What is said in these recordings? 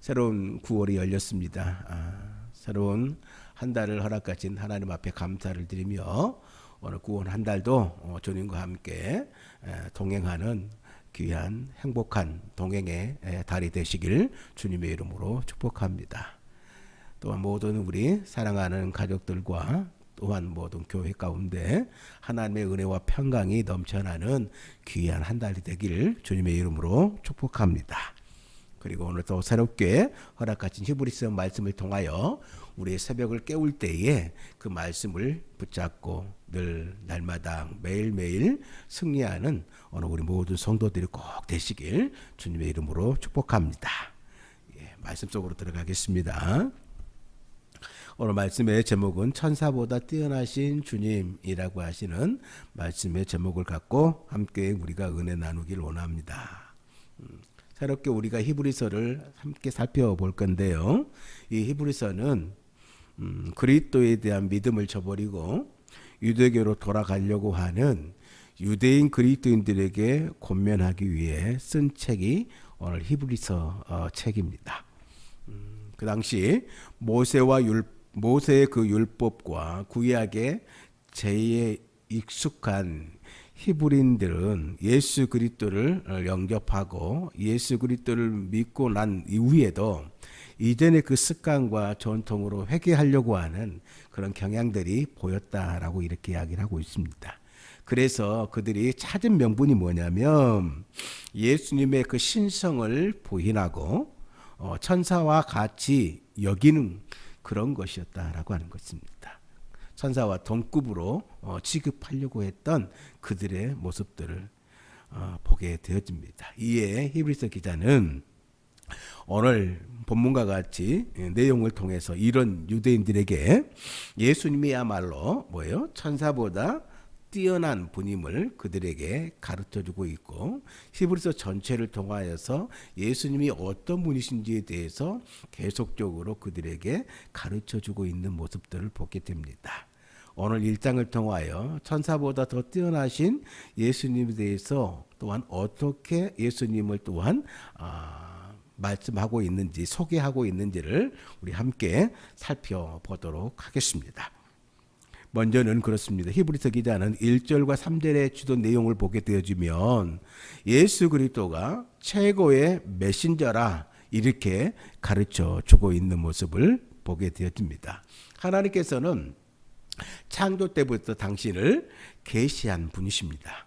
새로운 9월이 열렸습니다. 새로운 한 달을 허락하신 하나님 앞에 감사를 드리며 오늘 9월 한 달도 주님과 함께 동행하는 귀한 행복한 동행의 달이 되시길 주님의 이름으로 축복합니다. 또한 모든 우리 사랑하는 가족들과 또한 모든 교회 가운데 하나님의 은혜와 평강이 넘쳐나는 귀한 한 달이 되기를 주님의 이름으로 축복합니다. 그리고 오늘 또 새롭게 허락하신 히브리서 말씀을 통하여 우리의 새벽을 깨울 때에 그 말씀을 붙잡고 늘 날마다 매일매일 승리하는 오늘 우리 모든 성도들이 꼭 되시길 주님의 이름으로 축복합니다. 말씀 속으로 들어가겠습니다. 오늘 말씀의 제목은 천사보다 뛰어나신 주님이라고 하시는 말씀의 제목을 갖고 함께 우리가 은혜 나누길 원합니다. 새롭게 우리가 히브리서를 함께 살펴볼 건데요. 이 히브리서는 그리스도에 대한 믿음을 저버리고 유대교로 돌아가려고 하는 유대인 그리스도인들에게 권면하기 위해 쓴 책이 오늘 히브리서 책입니다. 그 당시 모세의 그 율법과 구약의 제에 익숙한 히브리인들은 예수 그리스도를 영접하고 예수 그리스도를 믿고 난 이후에도 이전의 그 습관과 전통으로 회개하려고 하는 그런 경향들이 보였다라고 이렇게 이야기를 하고 있습니다. 그래서 그들이 찾은 명분이 뭐냐면 예수님의 그 신성을 부인하고 천사와 같이 여기는 그런 것이었다라고 하는 것입니다. 천사와 동급으로 취급하려고 했던 그들의 모습들을 보게 되어집니다. 이에 히브리서 기자는 오늘 본문과 같이 내용을 통해서 이런 유대인들에게 예수님이야말로 천사보다 뛰어난 분임을 그들에게 가르쳐주고 있고 히브리서 전체를 통하여서 예수님이 어떤 분이신지에 대해서 계속적으로 그들에게 가르쳐주고 있는 모습들을 보게 됩니다. 오늘 1장을 통하여 천사보다 더 뛰어나신 예수님에 대해서 또한 어떻게 예수님을 또한 말씀하고 있는지 소개하고 있는지를 우리 함께 살펴보도록 하겠습니다. 먼저는 그렇습니다. 히브리서 기자는 1절과 3절의 주도 내용을 보게 되어지면 예수 그리스도가 최고의 메신저라 이렇게 가르쳐 주고 있는 모습을 보게 되어집니다. 하나님께서는 창조 때부터 당신을 계시한 분이십니다.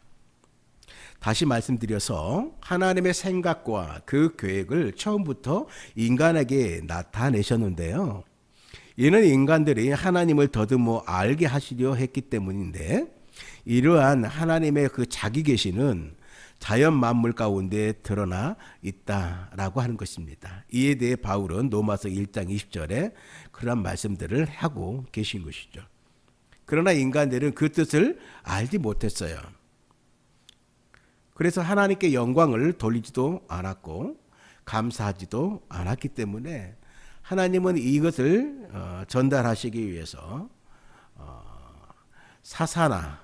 다시 말씀드려서 하나님의 생각과 그 계획을 처음부터 인간에게 나타내셨는데요. 이는 인간들이 하나님을 더듬어 알게 하시려 했기 때문인데 이러한 하나님의 그 자기 계시는 자연 만물 가운데 드러나 있다라고 하는 것입니다. 이에 대해 바울은 로마서 1장 20절에 그런 말씀들을 하고 계신 것이죠. 그러나 인간들은 그 뜻을 알지 못했어요. 그래서 하나님께 영광을 돌리지도 않았고 감사하지도 않았기 때문에 하나님은 이것을 전달하시기 위해서 사사나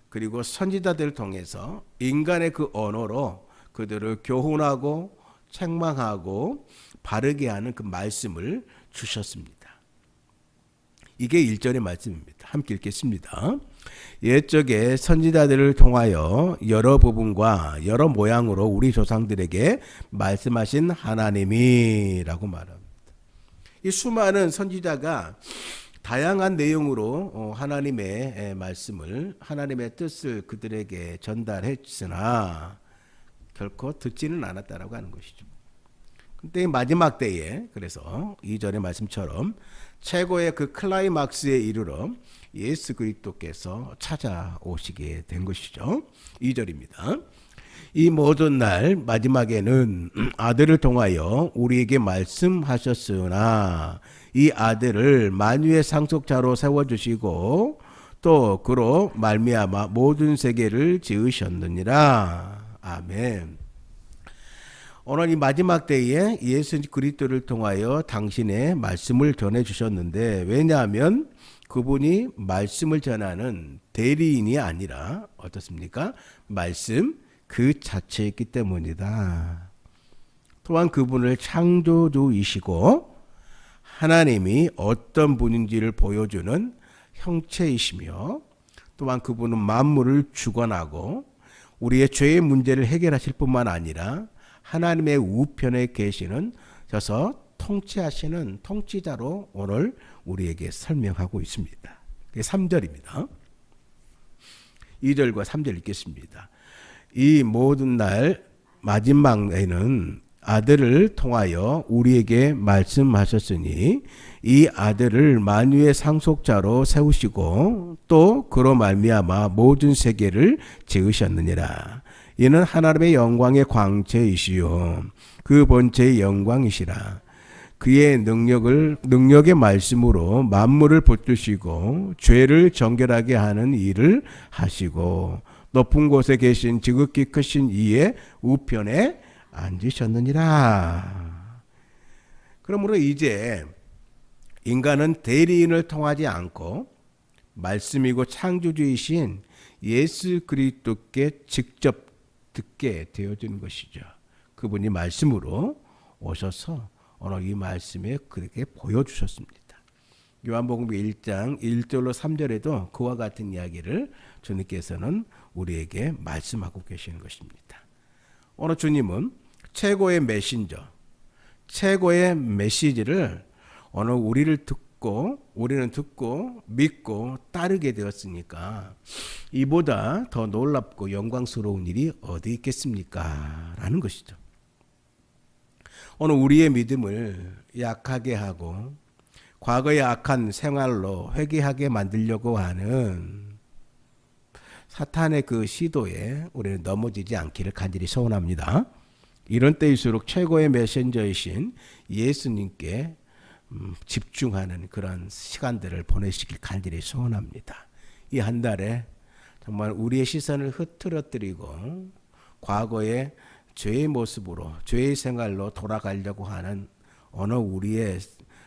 그리고 선지자들을 통해서 인간의 그 언어로 그들을 교훈하고 책망하고 바르게 하는 그 말씀을 주셨습니다. 이게 1절의 말씀입니다. 함께 읽겠습니다. 옛적에 선지자들을 통하여 여러 부분과 여러 모양으로 우리 조상들에게 말씀하신 하나님이라고 말합니다. 이 수많은 선지자가 다양한 내용으로 하나님의 말씀을 하나님의 뜻을 그들에게 전달했으나 결코 듣지는 않았다라고 하는 것이죠. 근데 마지막 때에 그래서 2절의 말씀처럼 최고의 그 클라이막스에 이르러 예수 그리스도께서 찾아오시게 된 것이죠. 2절입니다. 이 모든 날 마지막에는 아들을 통하여 우리에게 말씀하셨으나 이 아들을 만유의 상속자로 세워주시고 또 그로 말미암아 모든 세계를 지으셨느니라. 아멘. 오늘 이 마지막 때에 예수 그리스도를 통하여 당신의 말씀을 전해주셨는데 왜냐하면 그분이 말씀을 전하는 대리인이 아니라 어떻습니까? 말씀 그 자체이기 때문이다. 또한 그분을 창조주이시고 하나님이 어떤 분인지를 보여주는 형체이시며 또한 그분은 만물을 주관하고 우리의 죄의 문제를 해결하실 뿐만 아니라 하나님의 우편에 계시는 저서 통치하시는 통치자로 오늘 우리에게 설명하고 있습니다. 3절입니다. 2절과 3절 읽겠습니다. 이 모든 날 마지막에는 아들을 통하여 우리에게 말씀하셨으니 이 아들을 만유의 상속자로 세우시고 또 그로 말미암아 모든 세계를 지으셨느니라. 이는 하나님의 영광의 광채이시요 그 본체의 영광이시라. 그의 능력의 말씀으로 만물을 붙드시고 죄를 정결하게 하는 일을 하시고 높은 곳에 계신 지극히 크신 이의 우편에 앉으셨느니라. 그러므로 이제 인간은 대리인을 통하지 않고 말씀이고 창조주이신 예수 그리스도께 직접 듣게 되어진 것이죠. 그분이 말씀으로 오셔서 오늘 이 말씀에 그렇게 보여주셨습니다. 요한복음 1장 1절로 3절에도 그와 같은 이야기를 주님께서는 우리에게 말씀하고 계시는 것입니다. 오늘 주님은 최고의 메신저, 최고의 메시지를 오늘 우리는 듣고 믿고 따르게 되었으니까 이보다 더 놀랍고 영광스러운 일이 어디 있겠습니까? 라는 것이죠. 오늘 우리의 믿음을 약하게 하고 과거의 악한 생활로 회개하게 만들려고 하는 사탄의 그 시도에 우리는 넘어지지 않기를 간절히 소원합니다. 이런 때일수록 최고의 메신저이신 예수님께 집중하는 그런 시간들을 보내시길 간절히 소원합니다. 이 한 달에 정말 우리의 시선을 흐트러뜨리고 과거의 죄의 모습으로 죄의 생활로 돌아가려고 하는 어느 우리의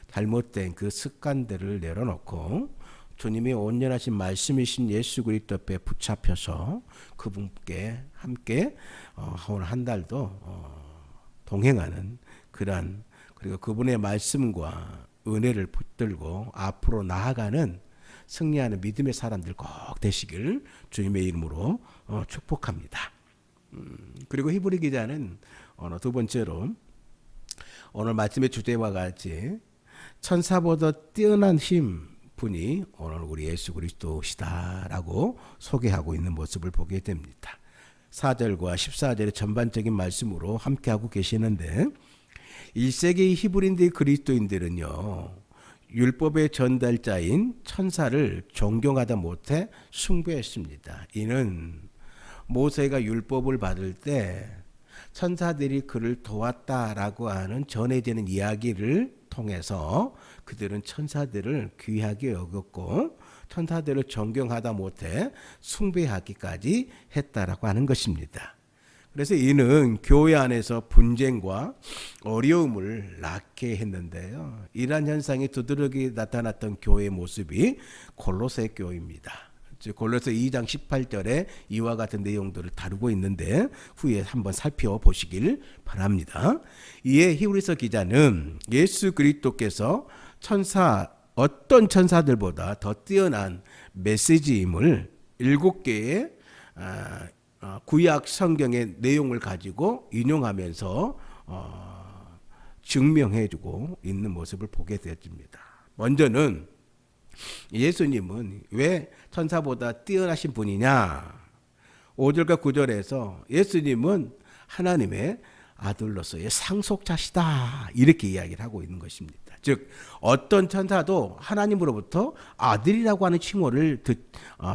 잘못된 그 습관들을 내려놓고 주님의 온전하신 말씀이신 예수 그리스도 앞에 붙잡혀서 그분께 함께 오늘 한 달도 동행하는 그런 그리고 그분의 말씀과 은혜를 붙들고 앞으로 나아가는 승리하는 믿음의 사람들 꼭 되시길 주님의 이름으로 축복합니다. 그리고 히브리 기자는 두 번째로 오늘 말씀의 주제와 같이 천사보다 뛰어난 힘 분이 오늘 우리 예수 그리스도시다라고 소개하고 있는 모습을 보게 됩니다. 4절과 14절의 전반적인 말씀으로 함께하고 계시는데 1세기 히브리인들 그리스도인들은요 율법의 전달자인 천사를 존경하다 못해 숭배했습니다. 이는 모세가 율법을 받을 때 천사들이 그를 도왔다라고 하는 전해지는 이야기를 통해서 그들은 천사들을 귀하게 여겼고 천사들을 존경하다 못해 숭배하기까지 했다라고 하는 것입니다. 그래서 이는 교회 안에서 분쟁과 어려움을 낳게 했는데요. 이러한 현상이 두드러기 나타났던 교회의 모습이 골로새 교회입니다. 골로새 2장 18절에 이와 같은 내용들을 다루고 있는데 후에 한번 살펴보시길 바랍니다. 이에 히브리서 기자는 예수 그리스도께서 어떤 천사들보다 더 뛰어난 메시지임을 7개의 구약 성경의 내용을 가지고 인용하면서 증명해주고 있는 모습을 보게 되었습니다. 먼저는 예수님은 왜 천사보다 뛰어나신 분이냐? 5절과 9절에서 예수님은 하나님의 아들로서의 상속자시다 이렇게 이야기를 하고 있는 것입니다. 즉 어떤 천사도 하나님으로부터 아들이라고 하는 칭호를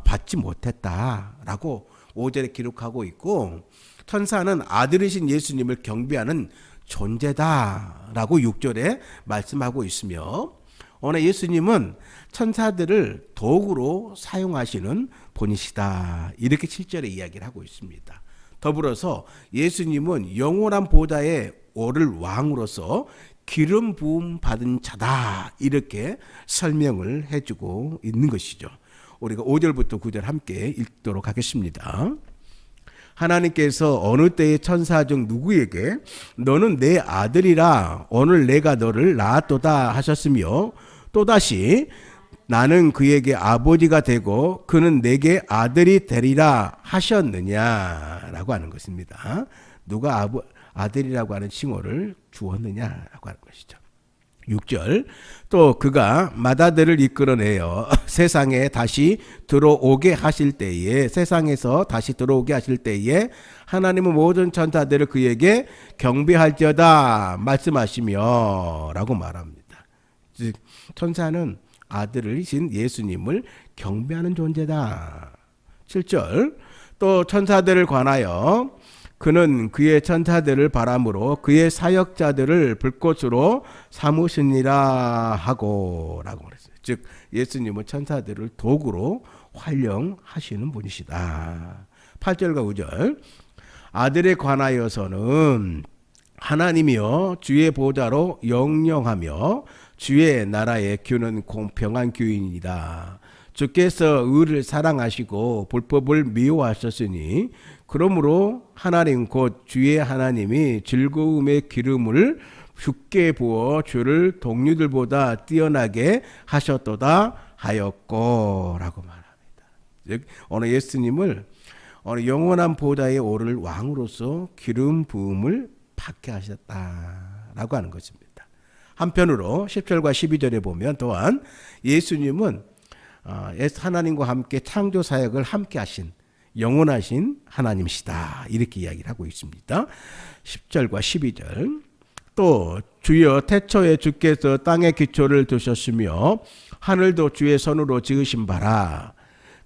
받지 못했다라고 5절에 기록하고 있고 천사는 아들이신 예수님을 경배하는 존재다라고 6절에 말씀하고 있으며 오늘 예수님은 천사들을 도구로 사용하시는 분이시다 이렇게 7절에 이야기를 하고 있습니다. 더불어서 예수님은 영원한 보좌에 오를 왕으로서 기름 부음 받은 자다 이렇게 설명을 해주고 있는 것이죠. 우리가 5절부터 9절 함께 읽도록 하겠습니다. 하나님께서 어느 때의 천사 중 누구에게 너는 내 아들이라 오늘 내가 너를 낳았도다 하셨으며 또다시 나는 그에게 아버지가 되고 그는 내게 아들이 되리라 하셨느냐라고 하는 것입니다. 누가 아들이라고 하는 칭호를 주었느냐라고 하는 것이죠. 6절 또 그가 맏아들을 이끌어내어 세상에 다시 들어오게 하실 때에 세상에서 다시 들어오게 하실 때에 하나님은 모든 천사들을 그에게 경배할지어다 말씀하시며 라고 말합니다. 즉 천사는 아들이신 예수님을 경배하는 존재다. 7절 또 천사들을 관하여 그는 그의 천사들을 바람으로 그의 사역자들을 불꽃으로 삼으시니라 하고 라고 그랬어요. 즉 예수님은 천사들을 도구로 활용하시는 분이시다. 8절과 9절 아들에 관하여서는 하나님이여 주의 보좌로 영영하며 주의 나라에 규는 공평한 규인이다. 주께서 의를 사랑하시고 불법을 미워하셨으니 그러므로 하나님 곧 주의 하나님이 즐거움의 기름을 주께 부어 주를 동료들보다 뛰어나게 하셨도다 하였고 라고 말합니다. 즉 오늘 예수님을 오늘 영원한 보좌에 오를 왕으로서 기름 부음을 받게 하셨다라고 하는 것입니다. 한편으로 10절과 12절에 보면 또한 예수님은 하나님과 함께 창조 사역을 함께 하신 영원하신 하나님이시다 이렇게 이야기를 하고 있습니다. 10절과 12절 또 주여 태초에 주께서 땅의 기초를 두셨으며 하늘도 주의 손으로 지으신 바라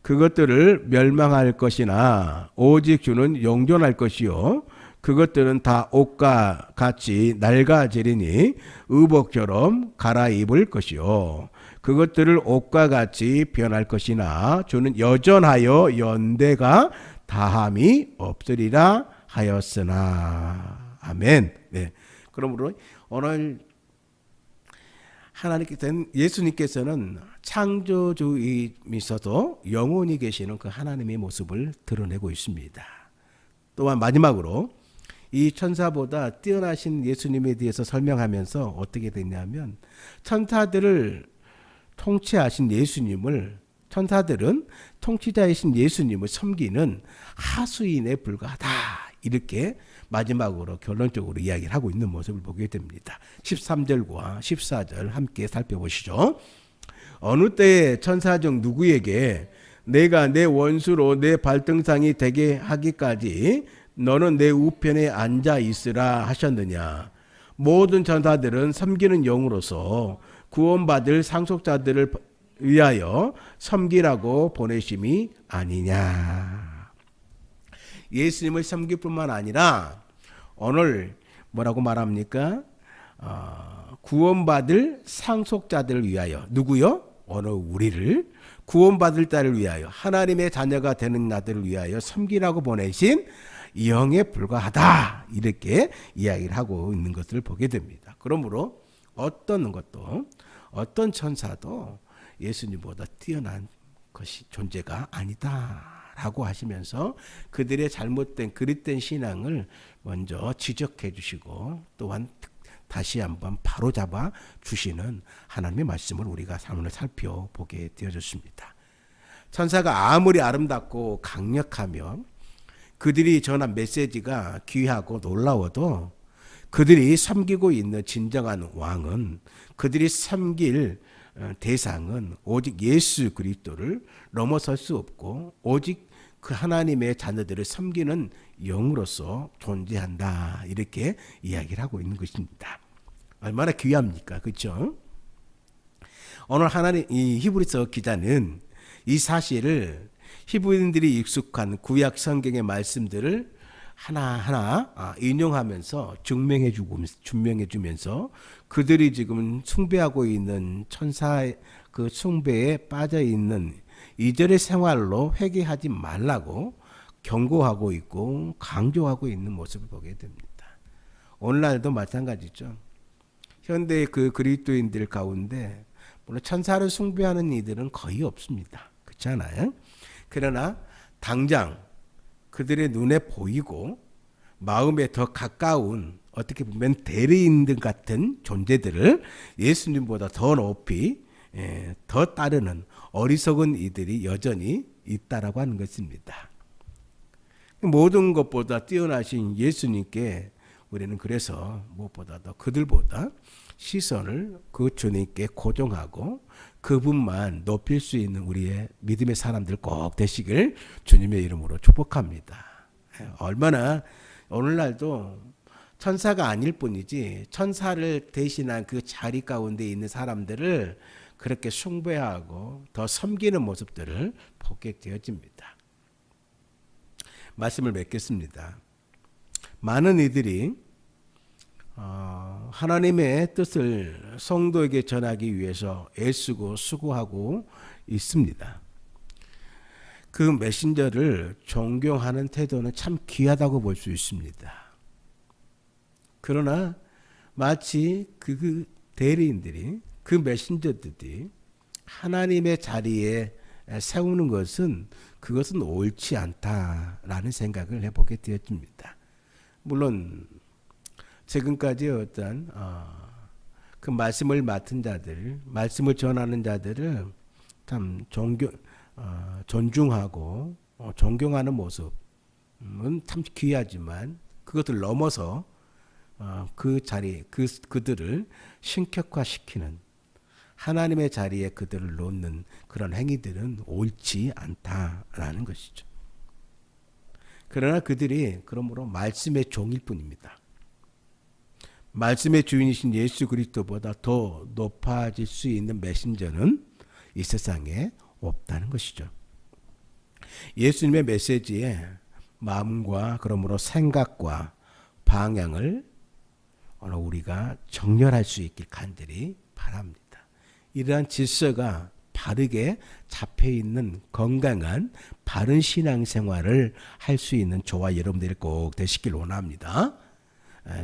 그것들을 멸망할 것이나 오직 주는 영존할 것이요 그것들은 다 옷과 같이 낡아지리니 의복처럼 갈아입을 것이요 그것들을 옷과 같이 변할 것이나 주는 여전하여 연대가 다함이 없으리라 하였으나 아멘. 네. 그러므로 오늘 예수님께서는 창조주이면서도 영원히 계시는 그 하나님의 모습을 드러내고 있습니다. 또한 마지막으로 이 천사보다 뛰어나신 예수님에 대해서 설명하면서 어떻게 됐냐면 천사들을 통치하신 예수님을 천사들은 통치자이신 예수님을 섬기는 하수인에 불과하다 이렇게 마지막으로 결론적으로 이야기를 하고 있는 모습을 보게 됩니다. 13절과 14절 함께 살펴보시죠. 어느 때에 천사 중 누구에게 내가 내 원수로 내 발등상이 되게 하기까지 너는 내 우편에 앉아 있으라 하셨느냐. 모든 천사들은 섬기는 영으로서 구원받을 상속자들을 위하여 섬기라고 보내심이 아니냐. 예수님을 섬길 뿐만 아니라 오늘 뭐라고 말합니까? 구원받을 상속자들을 위하여 누구요? 오늘 우리를 구원받을 자를 위하여 하나님의 자녀가 되는 나들을 위하여 섬기라고 보내신 영에 불과하다 이렇게 이야기를 하고 있는 것을 보게 됩니다. 그러므로 어떤 것도 어떤 천사도 예수님보다 뛰어난 것이 존재가 아니다라고 하시면서 그들의 잘못된 그릇된 신앙을 먼저 지적해 주시고 또한 다시 한번 바로잡아 주시는 하나님의 말씀을 우리가 오늘 살펴보게 되어졌습니다. 천사가 아무리 아름답고 강력하며 그들이 전한 메시지가 귀하고 놀라워도 그들이 섬기고 있는 진정한 왕은 그들이 섬길 대상은 오직 예수 그리스도를 넘어설 수 없고 오직 그 하나님의 자녀들을 섬기는 영으로서 존재한다 이렇게 이야기를 하고 있는 것입니다. 얼마나 귀합니까? 그렇죠? 오늘 이 히브리서 기자는 이 사실을 히브리인들이 익숙한 구약 성경의 말씀들을 하나하나 인용하면서 증명해 주면서 그들이 지금 숭배하고 있는 천사의 그 숭배에 빠져 있는 이들의 생활로 회개하지 말라고 경고하고 있고 강조하고 있는 모습을 보게 됩니다. 오늘날도 마찬가지죠. 현대의 그 그리스도인들 가운데 물론 천사를 숭배하는 이들은 거의 없습니다. 그렇지 않아요? 그러나 당장 그들의 눈에 보이고 마음에 더 가까운 어떻게 보면 대리인들 같은 존재들을 예수님보다 더 높이 더 따르는 어리석은 이들이 여전히 있다라고 하는 것입니다. 모든 것보다 뛰어나신 예수님께 우리는 그래서 무엇보다도 그들보다 시선을 그 주님께 고정하고 그분만 높일 수 있는 우리의 믿음의 사람들 꼭 되시길 주님의 이름으로 축복합니다. 얼마나 오늘날도 천사가 아닐 뿐이지 천사를 대신한 그 자리 가운데 있는 사람들을 그렇게 숭배하고 더 섬기는 모습들을 보게 되어집니다. 말씀을 맺겠습니다. 많은 이들이 하나님의 뜻을 성도에게 전하기 위해서 애쓰고 수고하고 있습니다. 그 메신저를 존경하는 태도는 참 귀하다고 볼 수 있습니다. 그러나 마치 그 대리인들이 그 메신저들이 하나님의 자리에 세우는 것은 그것은 옳지 않다라는 생각을 해보게 되었습니다. 물론 지금까지 어떤 그 말씀을 맡은 자들, 말씀을 전하는 자들을 참 존중하고 존경하는 모습은 참 귀하지만 그것을 넘어서 그 자리, 그들을 신격화시키는 하나님의 자리에 그들을 놓는 그런 행위들은 옳지 않다라는 것이죠. 그러나 그들이 그러므로 말씀의 종일 뿐입니다. 말씀의 주인이신 예수 그리스도보다 더 높아질 수 있는 메신저는 이 세상에 없다는 것이죠. 예수님의 메시지에 마음과 그러므로 생각과 방향을 우리가 정렬할 수 있길 간절히 바랍니다. 이러한 질서가 바르게 잡혀있는 건강한 바른 신앙생활을 할 수 있는 저와 여러분들이 꼭 되시길 원합니다.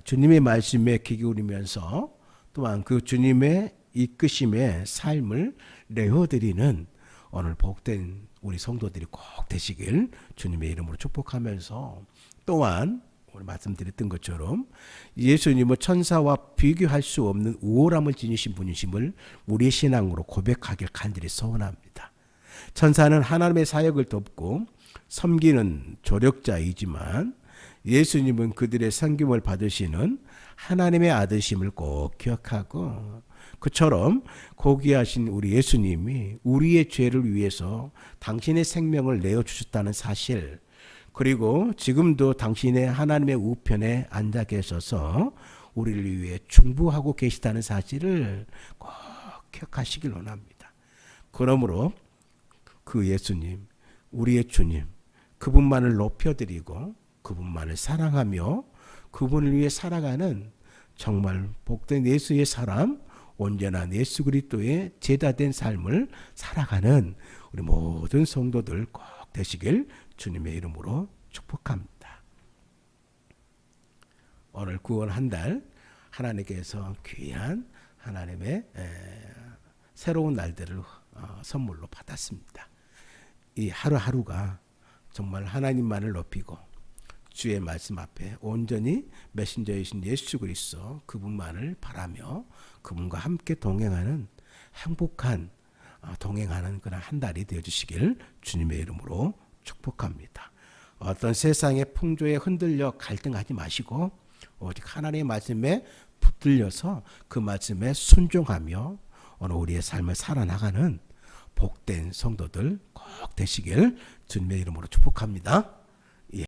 주님의 말씀에 귀 기울이면서 또한 그 주님의 이끄심의 삶을 내어드리는 오늘 복된 우리 성도들이 꼭 되시길 주님의 이름으로 축복하면서 또한 오늘 말씀드렸던 것처럼 예수님은 천사와 비교할 수 없는 우월함을 지니신 분이심을 우리의 신앙으로 고백하길 간절히 소원합니다. 천사는 하나님의 사역을 돕고 섬기는 조력자이지만 예수님은 그들의 섬김을 받으시는 하나님의 아들심을 꼭 기억하고 그처럼 고귀하신 우리 예수님이 우리의 죄를 위해서 당신의 생명을 내어주셨다는 사실 그리고 지금도 당신의 하나님의 우편에 앉아 계셔서 우리를 위해 충부하고 계시다는 사실을 꼭 기억하시길 원합니다. 그러므로 그 예수님, 우리의 주님, 그분만을 높여드리고 그분만을 사랑하며 그분을 위해 살아가는 정말 복된 예수의 사람, 온전한 예수 그리스도의 제자된 삶을 살아가는 우리 모든 성도들 꼭 되시길 주님의 이름으로 축복합니다. 오늘 9월 한 달 하나님께서 귀한 하나님의 새로운 날들을 선물로 받았습니다. 이 하루하루가 정말 하나님만을 높이고 주의 말씀 앞에 온전히 메신저이신 예수 그리스도 그분만을 바라며 그분과 함께 동행하는 행복한 동행하는 그런 한 달이 되어주시길 주님의 이름으로 축복합니다. 어떤 세상의 풍조에 흔들려 갈등하지 마시고 오직 하나님의 말씀에 붙들려서 그 말씀에 순종하며 오늘 우리의 삶을 살아나가는 복된 성도들 꼭 되시길 주님의 이름으로 축복합니다.